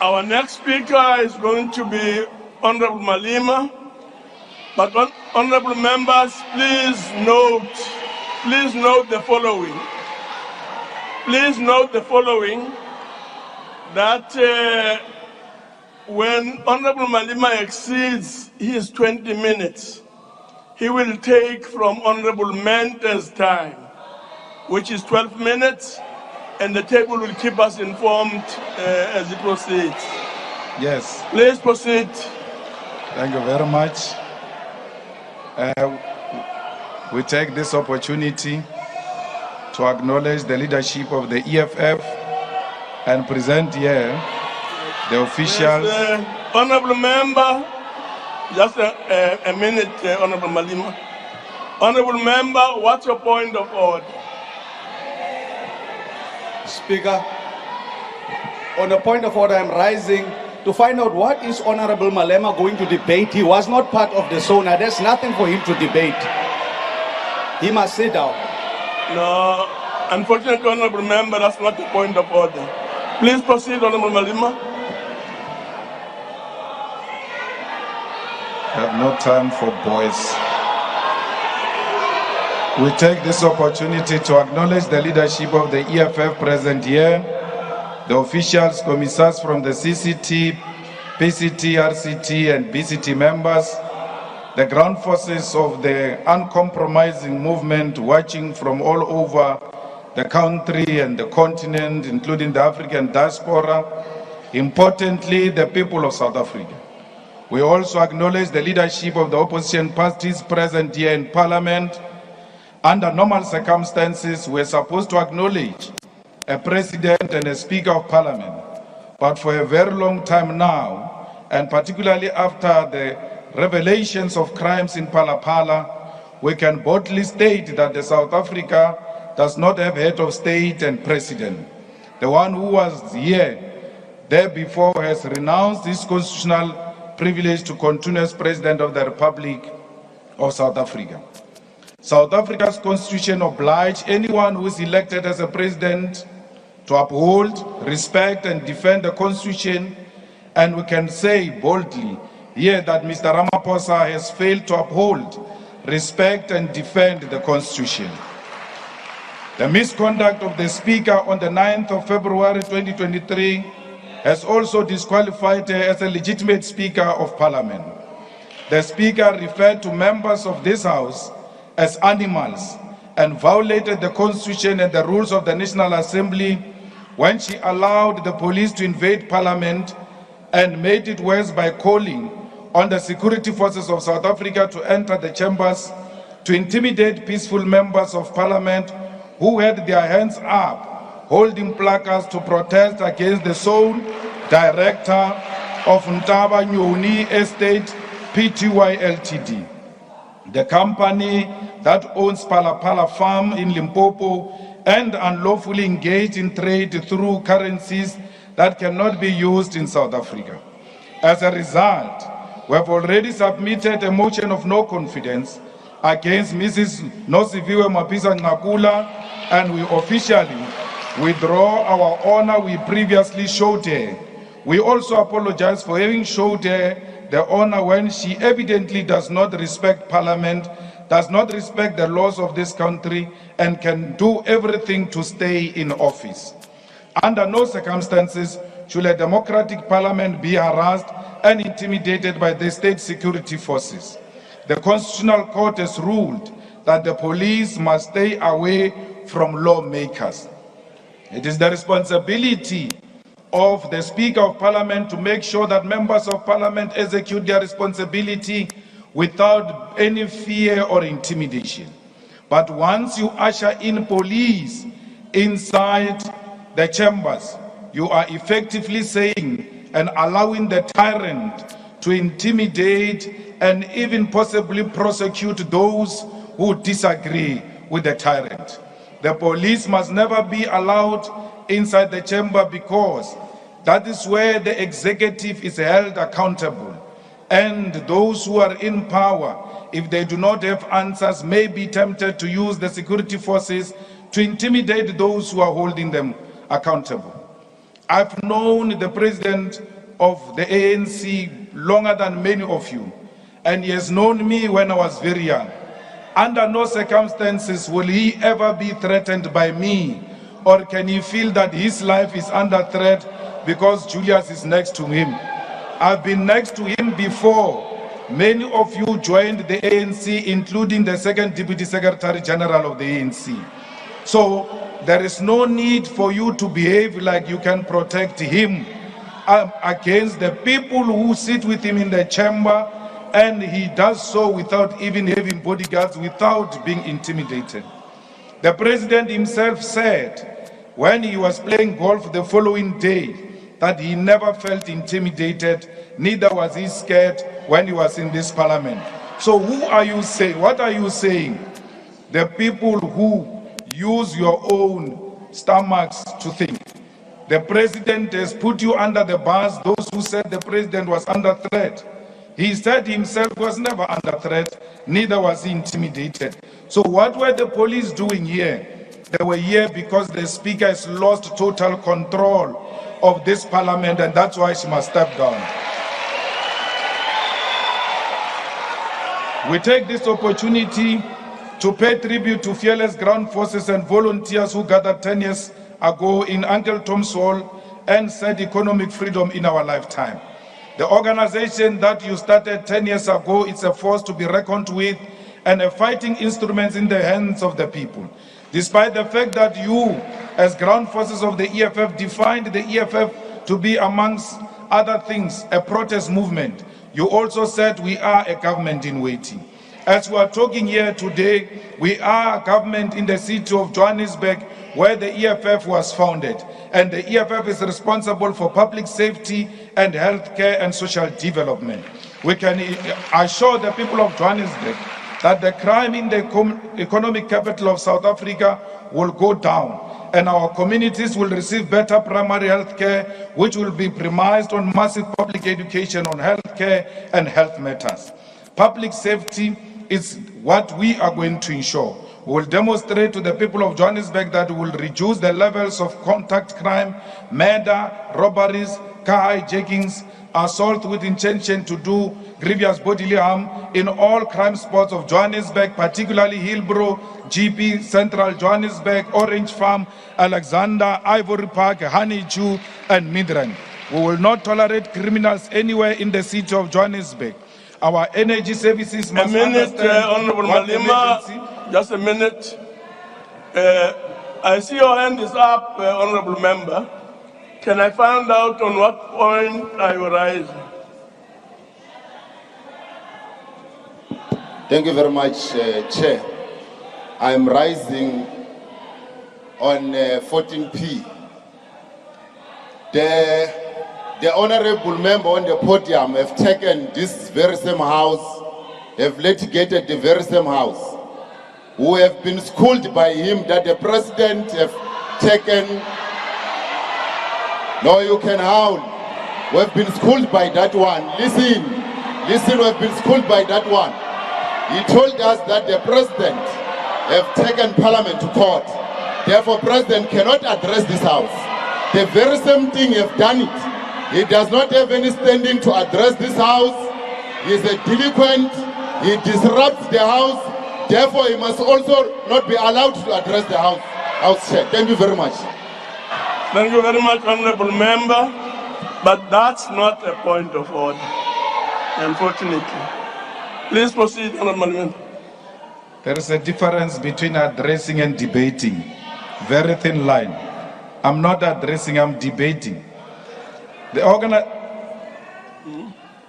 Our next speaker is going to be Honorable Malema. But honorable members, please note the following. Please note the following, that when Honorable Malema exceeds his 20 minutes, he will take from Honorable Mente's time, which is 12 minutes, and the table will keep us informed as it proceeds. Yes. Please proceed. Thank you very much. We take this opportunity to acknowledge the leadership of the EFF and present here the officials. Yes, honorable member, just a minute, Honorable Malema. Honorable member, what's your point of order? Speaker, on a point of order, I'm rising to find out what is Honorable Malema going to debate. He was not part of the SONA. There's nothing for him to debate. He must sit down. No, unfortunately, Honorable Member, that's not the point of order. Please proceed, Honorable Malema. I have no time for boys. We take this opportunity to acknowledge the leadership of the EFF present here, the officials, commissars from the CCT, PCT, RCT, and BCT members, the ground forces of the uncompromising movement watching from all over the country and the continent, including the African diaspora, importantly, the people of South Africa. We also acknowledge the leadership of the opposition parties present here in Parliament. Under normal circumstances, we're supposed to acknowledge a president and a speaker of Parliament. But for a very long time now, and particularly after the revelations of crimes in Palapala, we can boldly state that the South Africa does not have head of state and president. The one who was there before has renounced his constitutional privilege to continue as President of the Republic of South Africa. South Africa's constitution obliges anyone who is elected as a president to uphold, respect, and defend the constitution, and we can say boldly here that Mr. Rhamaphosa has failed to uphold, respect, and defend the constitution. The misconduct of the Speaker on the 9th of February 2023 has also disqualified her as a legitimate Speaker of Parliament. The Speaker referred to members of this House as animals and violated the Constitution and the rules of the National Assembly when she allowed the police to invade Parliament and made it worse by calling on the security forces of South Africa to enter the chambers to intimidate peaceful members of Parliament who had their hands up, holding placards to protest against the sole director of Ntaba Nyoni Estate Pty Ltd, the company that owns Palapala Farm in Limpopo and unlawfully engaged in trade through currencies that cannot be used in South Africa. As a result, we have already submitted a motion of no confidence against Mrs. Nosiviwe Mapisa Ngakula, and we officially withdraw our honor we previously showed her. We also apologize for having showed her the honor when she evidently does not respect Parliament, does not respect the laws of this country, and can do everything to stay in office. Under no circumstances should a democratic Parliament be harassed and intimidated by the state security forces. The Constitutional Court has ruled that the police must stay away from lawmakers. It is the responsibility of the Speaker of Parliament to make sure that members of Parliament execute their responsibility without any fear or intimidation. But once you usher in police inside the chambers, you are effectively saying and allowing the tyrant to intimidate and even possibly prosecute those who disagree with the tyrant. The police must never be allowed inside the chamber because that is where the executive is held accountable. And those who are in power, if they do not have answers, may be tempted to use the security forces to intimidate those who are holding them accountable. I've known the president of the ANC longer than many of you, and he has known me when I was very young. Under no circumstances will he ever be threatened by me, or can he feel that his life is under threat because Julius is next to him. I've been next to him before. Many of you joined the ANC, including the second Deputy Secretary General of the ANC. So there is no need for you to behave like you can protect him against the people who sit with him in the chamber, and he does so without even having bodyguards, without being intimidated. The president himself said when he was playing golf the following day that he never felt intimidated, neither was he scared when he was in this parliament. So who are you saying? What are you saying? The people who use your own stomachs to think. The president has put you under the bus, those who said the president was under threat. He said himself was never under threat, neither was he intimidated. So what were the police doing here? They were here because the speaker has lost total control of this parliament, and that's why she must step down. We take this opportunity to pay tribute to fearless ground forces and volunteers who gathered 10 years ago in Uncle Tom's Hall and said economic freedom in our lifetime. The organization that you started 10 years ago is a force to be reckoned with and a fighting instrument in the hands of the people. Despite the fact that you, as ground forces of the EFF, defined the EFF to be, amongst other things, a protest movement, you also said we are a government in waiting. As we are talking here today, we are a government in the city of Johannesburg, where the EFF was founded. And the EFF is responsible for public safety and healthcare and social development. We can assure the people of Johannesburg that the crime in the economic capital of South Africa will go down, and our communities will receive better primary health care, which will be premised on massive public education on health care and health matters. Public safety is what we are going to ensure. We will demonstrate to the people of Johannesburg that we will reduce the levels of contact crime, murder, robberies, car hijackings, assault with intention to do grievous bodily harm in all crime spots of Johannesburg, particularly Hillbrow, GP, Central Johannesburg, Orange Farm, Alexander, Ivory Park, Honeydew, and Midrand. We will not tolerate criminals anywhere in the city of Johannesburg. Our energy services must understand. Honorable Malema, just a minute. I see your hand is up, Honorable Member. Can I find out on what point are you rising? Thank you very much, Chair. I'm rising on 14P. The honorable member on the podium have taken this very same house, have litigated the very same house, who have been schooled by him that the president have taken. No, you can howl. We have been schooled by that one. Listen, we have been schooled by that one. He told us that the president have taken parliament to court. Therefore, president cannot address this house. The very same thing have done it. He does not have any standing to address this house. He is a delinquent. He disrupts the house. Therefore, he must also not be allowed to address the house chair. Thank you very much. Thank you very much, Honorable Member. But that's not a point of order, unfortunately. Please proceed, Honorable Member. There is a difference between addressing and debating. Very thin line. I'm not addressing, I'm debating.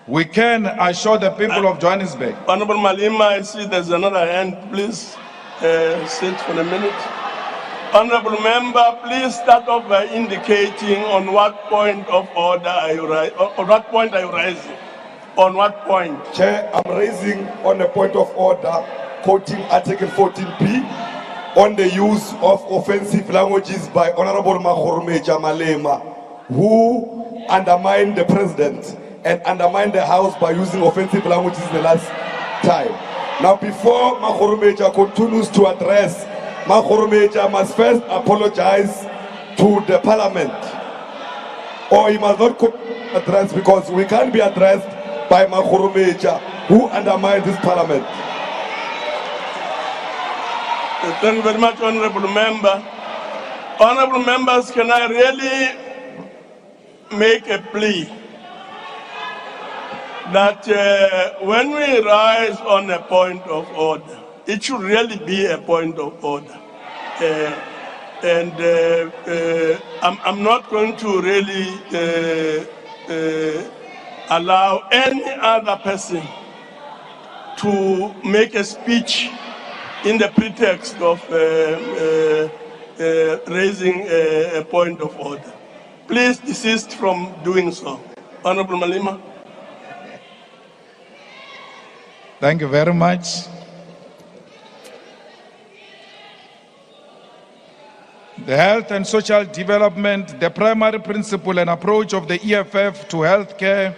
We can assure the people of Johannesburg. Honorable Malema, I see there's another hand. Please sit for a minute. Honorable Member, please start off by indicating on what point of order are you rising? On what point are you rising? On what point? Chair, I'm raising on a point of order, quoting Article 14P, on the use of offensive languages by Honorable Malema, who undermined the president and undermined the house by using offensive languages the last time. Now, before Makhoromeja continues to address, Makhoromeja must first apologize to the parliament or he must not address, because we can't be addressed by Makhoromeja, who undermines this parliament. Thank you very much, Honorable Member. Honorable members, can I really make a plea that when we rise on a point of order, it should really be a point of order. I'm not going to really allow any other person to make a speech in the pretext of raising a point of order. Please desist from doing so. Honorable Malema. Thank you very much. The health and social development, the primary principle and approach of the EFF to healthcare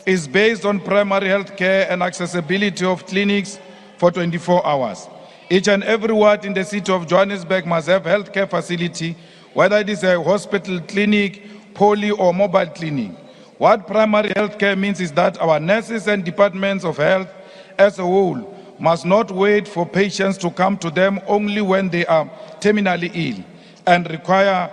is based on primary healthcare and accessibility of clinics for 24 hours. Each and every ward in the city of Johannesburg must have a healthcare facility, whether it is a hospital, clinic, poly or mobile clinic. What primary healthcare means is that our nurses and departments of health as a whole must not wait for patients to come to them only when they are terminally ill and require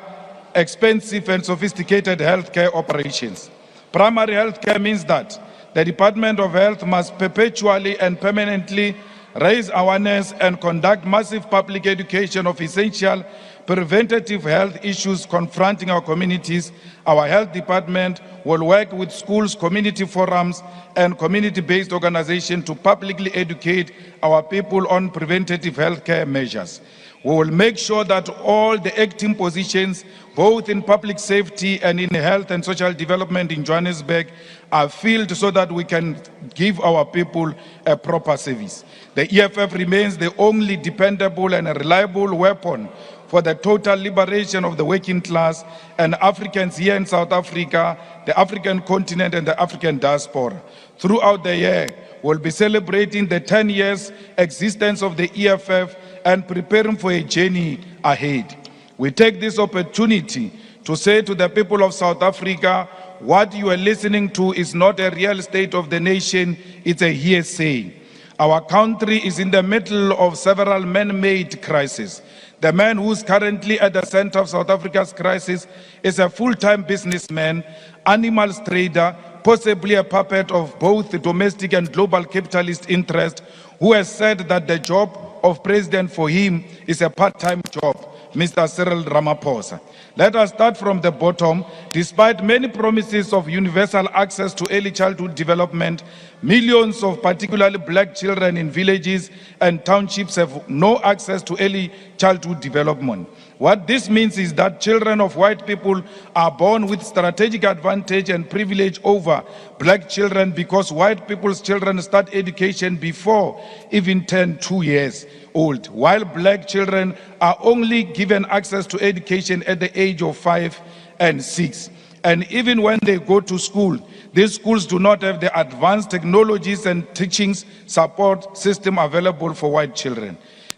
expensive and sophisticated healthcare operations. Primary healthcare means that the Department of Health must perpetually and permanently raise awareness and conduct massive public education of essential preventative health issues confronting our communities. Our health department will work with schools, community forums, and community-based organizations to publicly educate our people on preventative healthcare measures. We will make sure that all the acting positions, both in public safety and in health and social development in Johannesburg, are filled so that we can give our people a proper service. The EFF remains the only dependable and reliable weapon for the total liberation of the working class and Africans here in South Africa, the African continent, and the African diaspora. Throughout the year, we'll be celebrating the 10 years existence of the EFF and preparing for a journey ahead. We take this opportunity to say to the people of South Africa, what you are listening to is not a real state of the nation, it's a hearsay. Our country is in the middle of several man-made crises. The man who's currently at the center of South Africa's crisis is a full-time businessman, animals trader, possibly a puppet of both the domestic and global capitalist interest, who has said that the job of president for him is a part-time job, Mr. Cyril Rhamaphosa. Let us start from the bottom. Despite many promises of universal access to early childhood development, millions of particularly black children in villages and townships have no access to early childhood development. What this means is that children of white people are born with strategic advantage and privilege over black children because white people's children start education before even turn 2 years old, while black children are only given access to education at the age of 5 and 6. And even when they go to school, these schools do not have the advanced technologies and teaching support system available for white children.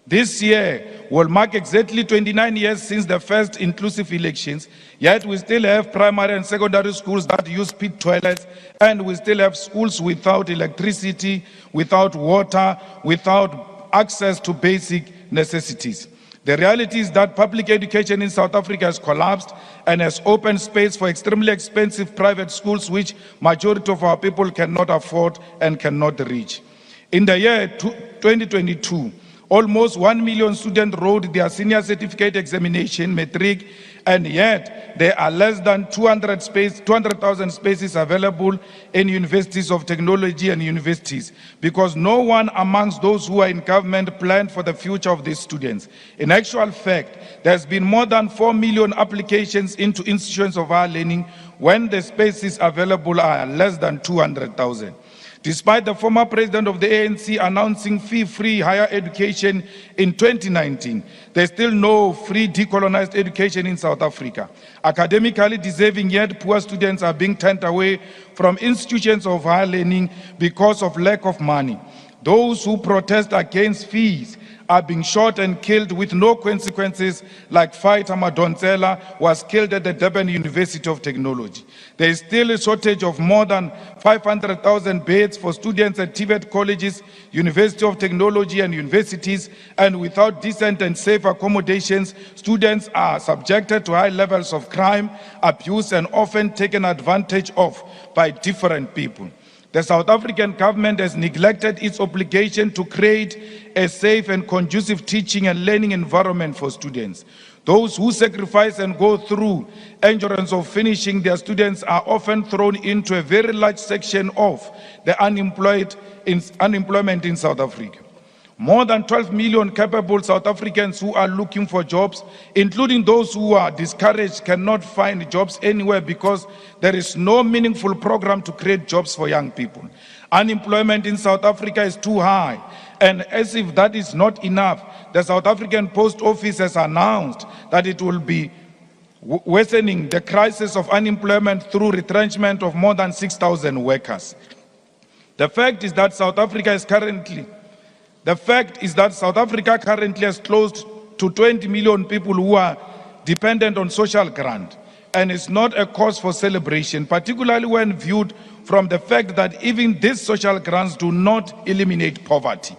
This year will mark exactly 29 years since the first inclusive elections, yet we still have primary and secondary schools that use pit toilets, and we still have schools without electricity, without water, without access to basic necessities. The reality is that public education in South Africa has collapsed and has opened space for extremely expensive private schools which majority of our people cannot afford and cannot reach. In the year 2022, almost 1 million students wrote their senior certificate examination, matric, and yet there are less than 200,000 spaces available in universities of technology and universities because no one amongst those who are in government planned for the future of these students. In actual fact, there's been more than 4 million applications into institutions of higher learning when the spaces available are less than 200,000. Despite the former president of the ANC announcing fee-free higher education in 2019, there's still no free decolonized education in South Africa. Academically deserving yet poor students are being turned away from institutions of higher learning because of lack of money. Those who protest against fees are being shot and killed with no consequences, like fighter Madonsela was killed at the Durban University of Technology. There is still a shortage of more than 500,000 beds for students at TVET colleges, University of Technology and universities, and without decent and safe accommodations, students are subjected to high levels of crime, abuse, and often taken advantage of by different people. The South African government has neglected its obligation to create a safe and conducive teaching and learning environment for students. Those who sacrifice and go through endurance of finishing their students are often thrown into a very large section of the unemployment in South Africa. More than 12 million capable South Africans who are looking for jobs, including those who are discouraged, cannot find jobs anywhere because there is no meaningful program to create jobs for young people. Unemployment in South Africa is too high, and as if that is not enough, the South African Post Office has announced that it will be worsening the crisis of unemployment through retrenchment of more than 6,000 workers. The fact is that South Africa currently has close to 20 million people who are dependent on social grant, and is not a cause for celebration, particularly when viewed from the fact that even these social grants do not eliminate poverty.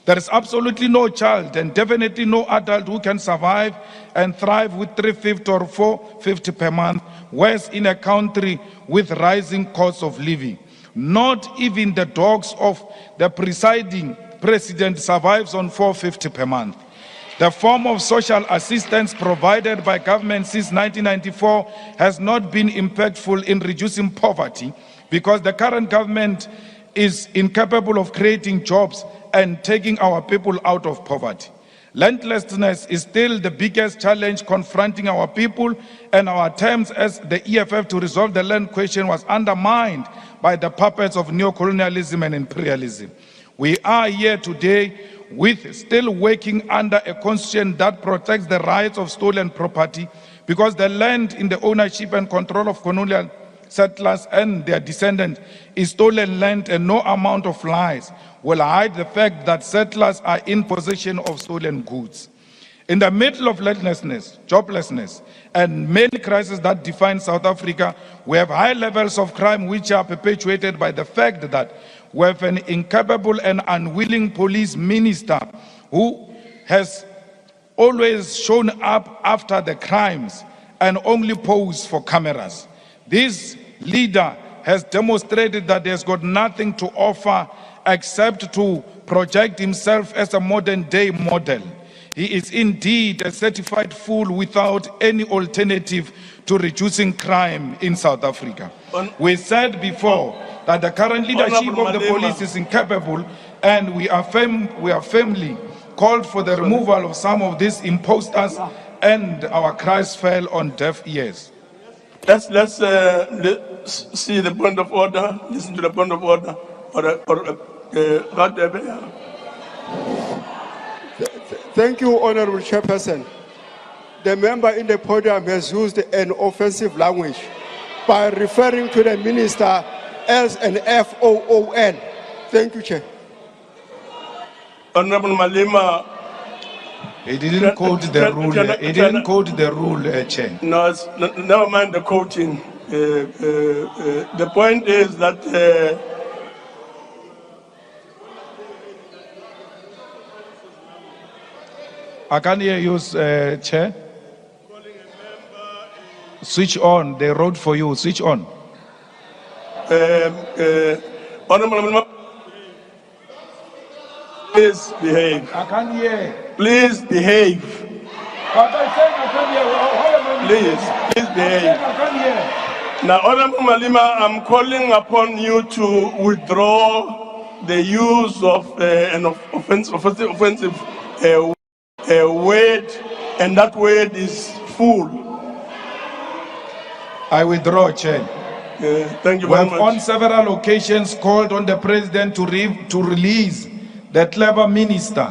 There is absolutely no child and definitely no adult who can survive and thrive with 350 or 450 per month, whereas in a country with rising costs of living. Not even the dogs of the presiding president survives on 450 per month. The form of social assistance provided by government since 1994 has not been impactful in reducing poverty because the current government is incapable of creating jobs and taking our people out of poverty. Landlessness is still the biggest challenge confronting our people, and our attempts as the EFF to resolve the land question was undermined by the puppets of neocolonialism and imperialism. We are here today with still working under a constitution that protects the rights of stolen property, because the land in the ownership and control of colonial settlers and their descendants is stolen land, and no amount of lies will hide the fact that settlers are in possession of stolen goods. In the middle of landlessness, joblessness, and many crises that define South Africa, we have high levels of crime which are perpetuated by the fact that we have an incapable and unwilling police minister who has always shown up after the crimes and only posed for cameras. This leader has demonstrated that he has got nothing to offer except to project himself as a modern-day model. He is indeed a certified fool without any alternative to reducing crime in South Africa. We said before that the current leadership of the police is incapable, and we are firmly called for the removal of some of these imposters, and our cries fell on deaf ears. Let's see the point of order, listen to the point of order. Thank you, Honorable Chairperson. The member in the podium has used an offensive language by referring to the minister as an FOON. Thank you, Chair. Honorable Malema. He didn't quote the rule. He didn't quote the rule, Chair. No, never mind the quoting. The point is that I can't hear you, Chair. Switch on. They wrote for you. Switch on. Honorable, please behave. I can't hear. Please behave. But I said I can't hear. Please behave. I can't hear. Now, Honorable Malema, I'm calling upon you to withdraw the use of an offensive word, and that word is fool. I withdraw, Chair. Thank you We very have much. on several occasions called on the President to release the clever minister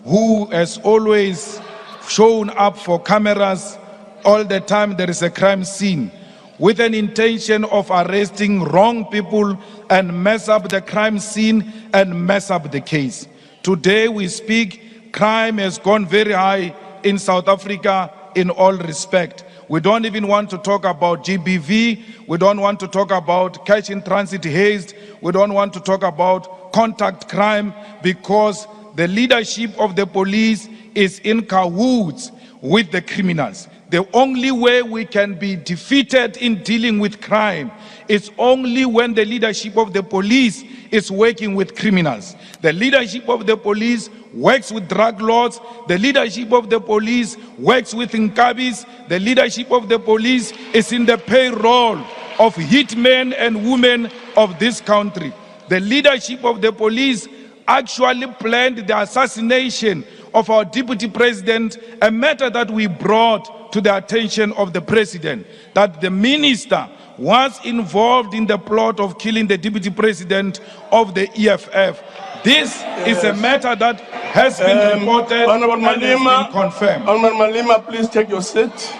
who has always shown up for cameras all the time there is a crime scene, with an intention of arresting wrong people and mess up the crime scene and mess up the case. Today we speak crime has gone very high in South Africa in all respect. We don't even want to talk about GBV. We don't want to talk about cash in transit haste. We don't want to talk about contact crime, because the leadership of the police is in cahoots with the criminals. The only way we can be defeated in dealing with crime is only when the leadership of the police is working with criminals. The leadership of the police works with drug lords. The leadership of the police works with Nkabis. The leadership of the police is in the payroll of hitmen and women of this country. The leadership of the police actually planned the assassination of our deputy president, a matter that we brought to the attention of the president, that the minister was involved in the plot of killing the deputy president of the EFF. This is a matter that has been reported Honorable and has Malema, been confirmed. Honorable Malema, please take your seat.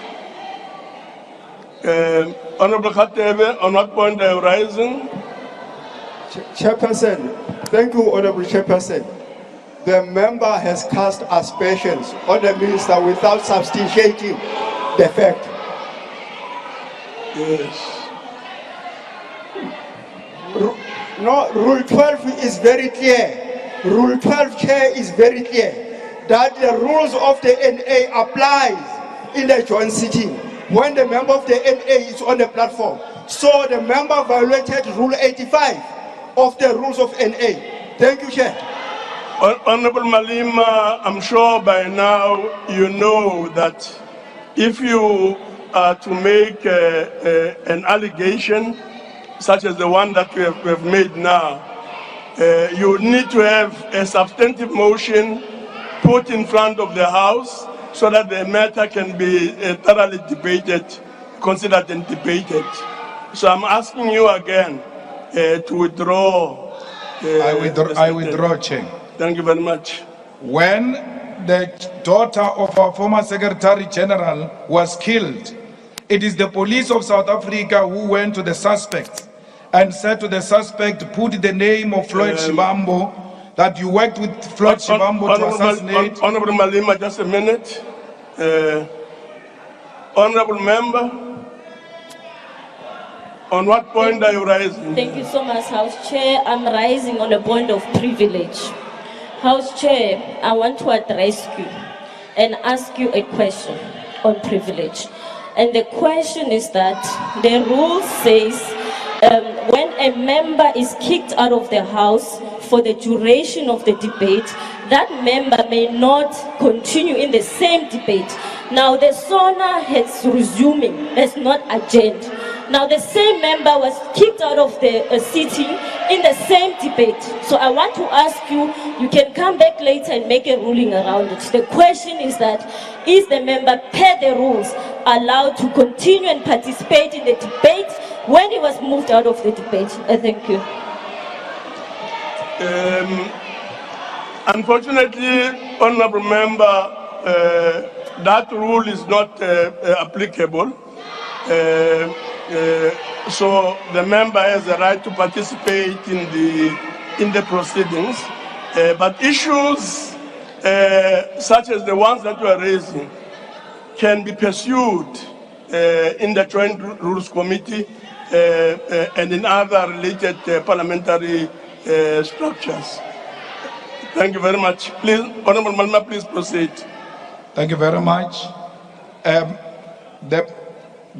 Honorable Khatebe, on what point are you rising? Chairperson, thank you, Honorable Chairperson. The member has cast aspersions on the minister without substantiating the fact. Yes. No, Rule 12 is very clear. Rule 12, Chair, is very clear that the rules of the NA applies in the joint sitting when the member of the NA is on the platform. So the member violated Rule 85 of the rules of NA. Thank you, Chair. Honorable Malema, I'm sure by now you know that if you are to make an allegation such as the one that we have made now, you need to have a substantive motion put in front of the House so that the matter can be thoroughly debated, considered and debated. So I'm asking you again to withdraw. I withdraw, Chair. Thank you very much. When the daughter of our former Secretary General was killed, it is the police of South Africa who went to the suspect and said to the suspect, put the name of Floyd Shivambo, that you worked with Floyd Shivambo to assassinate. Honorable Malema, just a minute. Honorable member, on what point are you rising? Thank you so much, House Chair. I'm rising on a point of privilege. House Chair, I want to address you and ask you a question on privilege. And the question is that the rule says when a member is kicked out of the House for the duration of the debate, that member may not continue in the same debate. Now the SONA has resuming, has not adjourned. Now the same member was kicked out of the sitting in the same debate. So I want to ask you, you can come back later and make a ruling around it. The question is that, is the member per the rules allowed to continue and participate in the debate when he was moved out of the debate? Thank you. Unfortunately, honorable member, that rule is not applicable. So the member has a right to participate in the proceedings, but issues such as the ones that you are raising can be pursued in the Joint Rules Committee and in other related parliamentary structures. Thank you very much. Please, Honorable Malema, please proceed. Thank you very much. The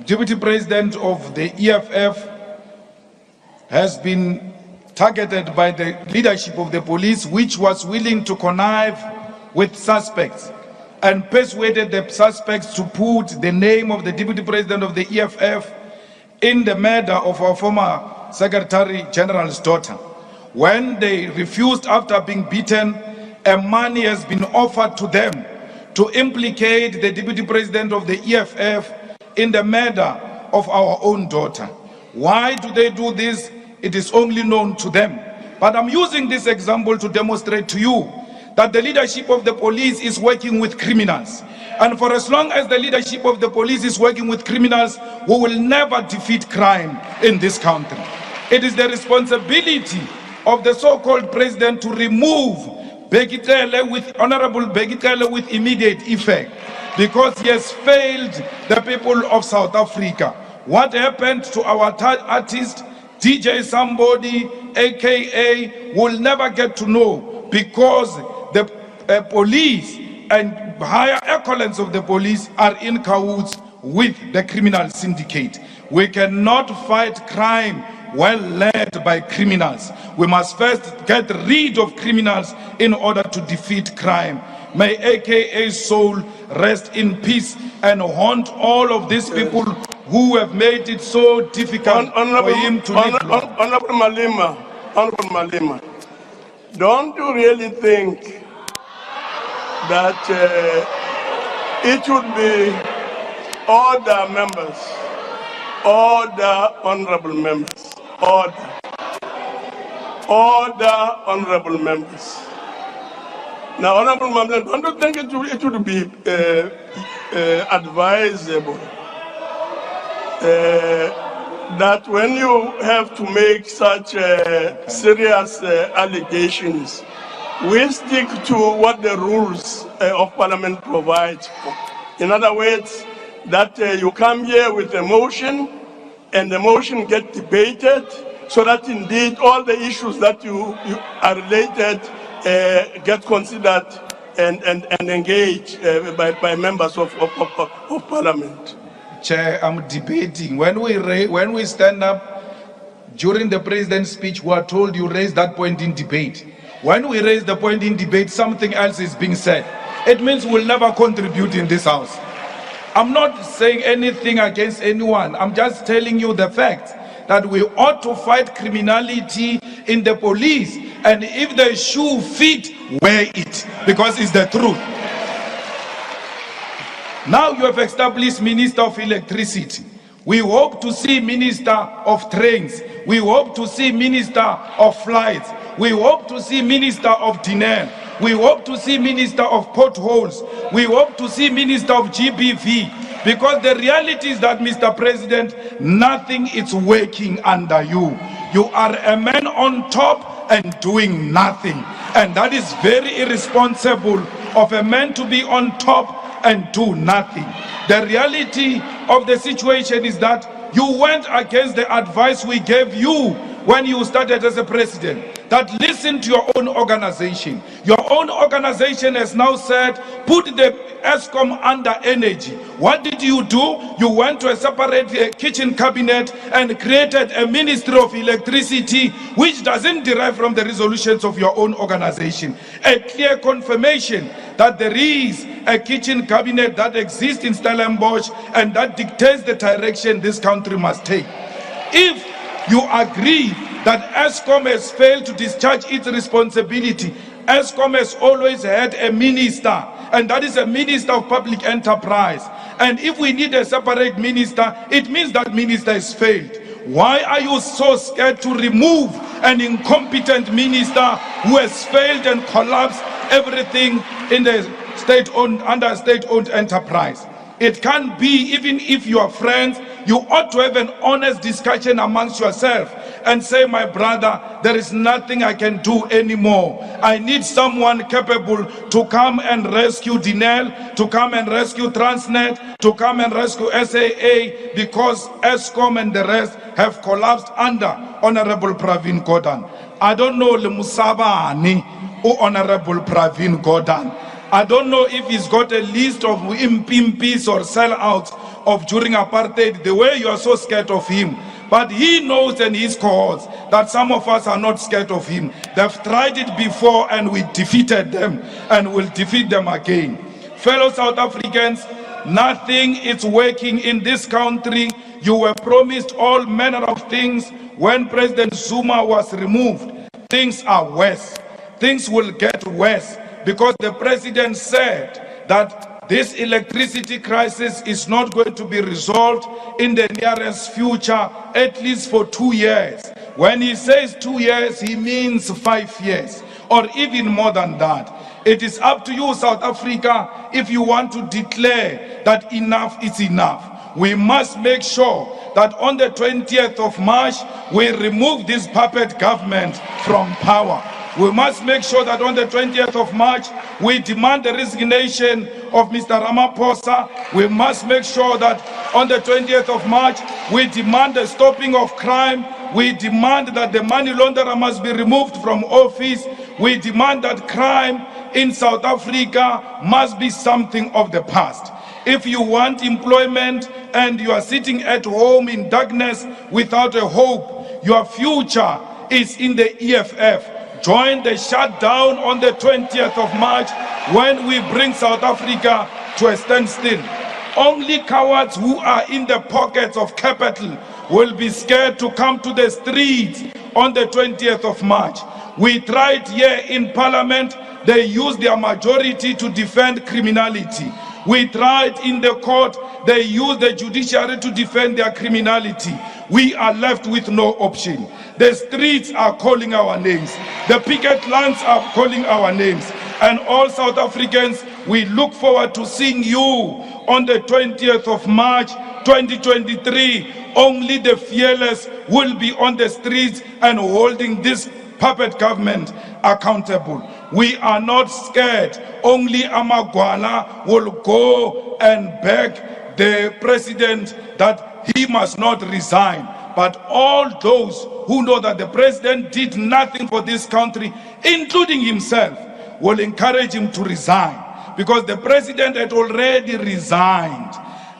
Deputy President of the EFF has been targeted by the leadership of the police, which was willing to connive with suspects and persuaded the suspects to put the name of the Deputy President of the EFF in the murder of our former Secretary General's daughter. When they refused after being beaten, a money has been offered to them to implicate the Deputy President of the EFF in the murder of our own daughter. Why do they do this? It is only known to them. But I'm using this example to demonstrate to you that the leadership of the police is working with criminals. And for as long as the leadership of the police is working with criminals, we will never defeat crime in this country. It is the responsibility of the so-called president to remove with Honorable Begitele with immediate effect, because he has failed the people of South Africa. What happened to our artist, DJ Somebody, aka, will never get to know, because the police and higher echelons of the police are in cahoots with the criminal syndicate. We cannot fight crime well led by criminals. We must first get rid of criminals in order to defeat crime. May AKA's soul rest in peace and haunt all of these people who have made it so difficult for him to live long. Honorable Malema, don't you really think that it should be all the members, all the honorable members, all the honorable members. Now, honorable members, don't you think it would be advisable that when you have to make such serious allegations, we stick to what the rules of Parliament provide for? In other words, that you come here with a motion and the motion get debated, so that indeed all the issues that you are related get considered and engaged by members of Parliament. Chair, I'm debating. When we stand up during the president's speech, we are told you raise that point in debate. When we raise the point in debate, something else is being said. It means we'll never contribute in this house. I'm not saying anything against anyone. I'm just telling you the fact that we ought to fight criminality in the police, and if the shoe fit, wear it, because it's the truth. Now you have established Minister of Electricity. We hope to see Minister of Trains. We hope to see Minister of Flights. We hope to see Minister of Dinner. We hope to see Minister of Potholes. We hope to see Minister of GBV. Because the reality is that, Mr. President, nothing is working under you. You are a man on top and doing nothing. And that is very irresponsible of a man to be on top and do nothing. The reality of the situation is that you went against the advice we gave you when you started as a president, that listen to your own organization. Your own organization has now said, put the ESCOM under energy. What did you do? You went to a separate kitchen cabinet and created a Ministry of Electricity, which doesn't derive from the resolutions of your own organization. A clear confirmation that there is a kitchen cabinet that exists in Stellenbosch and that dictates the direction this country must take. If you agree that ESCOM has failed to discharge its responsibility, ESCOM has always had a minister, and that is a Minister of Public Enterprise. And if we need a separate minister, it means that minister has failed. Why are you so scared to remove an incompetent minister who has failed and collapsed everything in the state-owned, under state-owned enterprise? It can't be, even if you are friends, you ought to have an honest discussion amongst yourself and say, my brother, there is nothing I can do anymore. I need someone capable to come and rescue Dinel, to come and rescue Transnet, to come and rescue SAA, because ESCOM and the rest have collapsed under Honorable Pravin Gordhan. I don't know Lemusabani or Honorable Pravin Gordhan. I don't know if he's got a list of impimpis or sellouts of during apartheid, the way you are so scared of him. But he knows and his cohorts that some of us are not scared of him. They've tried it before and we defeated them and will defeat them again. Fellow South Africans, nothing is working in this country. You were promised all manner of things when President Zuma was removed. Things are worse. Things will get worse, because the president said that this electricity crisis is not going to be resolved in the nearest future, at least for 2 years. When he says 2 years, he means 5 years, or even more than that. It is up to you, South Africa, if you want to declare that enough is enough. We must make sure that on the 20th of March, we remove this puppet government from power. We must make sure that on the 20th of March, we demand the resignation of Mr. Rhamaphosa. We must make sure that on the 20th of March, we demand the stopping of crime. We demand that the money launderer must be removed from office. We demand that crime in South Africa must be something of the past. If you want employment and you are sitting at home in darkness without a hope, your future is in the EFF. Join the shutdown on the 20th of March when we bring South Africa to a standstill. Only cowards who are in the pockets of capital will be scared to come to the streets on the 20th of March. We tried here in Parliament, they used their majority to defend criminality. We tried in the court, they used the judiciary to defend their criminality. We are left with no option. The streets are calling our names. The picket lines are calling our names. And all South Africans, we look forward to seeing you on the 20th of March, 2023. Only the fearless will be on the streets and holding this puppet government accountable. We are not scared. Only Amagwala will go and beg the president that he must not resign. But all those who know that the president did nothing for this country, including himself, will encourage him to resign, because the president had already resigned.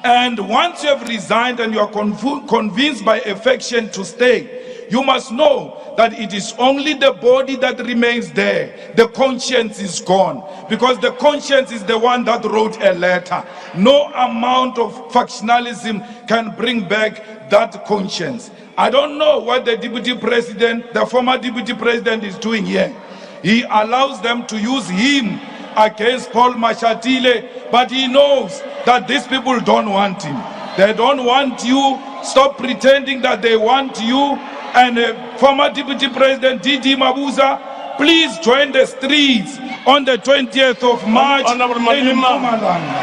And once you have resigned and you are convinced by affection to stay, you must know that it is only the body that remains there. The conscience is gone, because the conscience is the one that wrote a letter. No amount of factionalism can bring back that conscience. I don't know what the deputy president, the former deputy president, is doing here. He allows them to use him against Paul Mashatile, but he knows that these people don't want him. They don't want you. Stop pretending that they want you. And former deputy president Didi Mabuza, please join the streets on the 20th of March. Honorable Malema,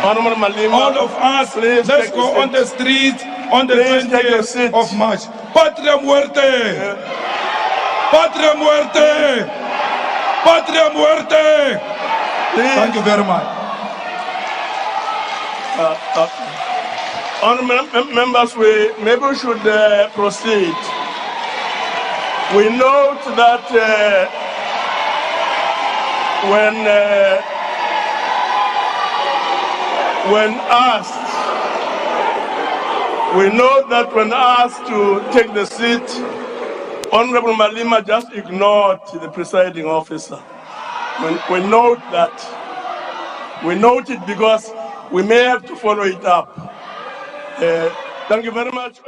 Honorable Malema, all of us, let's go on the streets on the 20th of March. Patria muerte! Patria muerte! Patria muerte! Thank you very much. Honorable members, maybe we should proceed. We note that when asked to take the seat, Honorable Malema just ignored the presiding officer. We note that. We note it because we may have to follow it up. Thank you very much.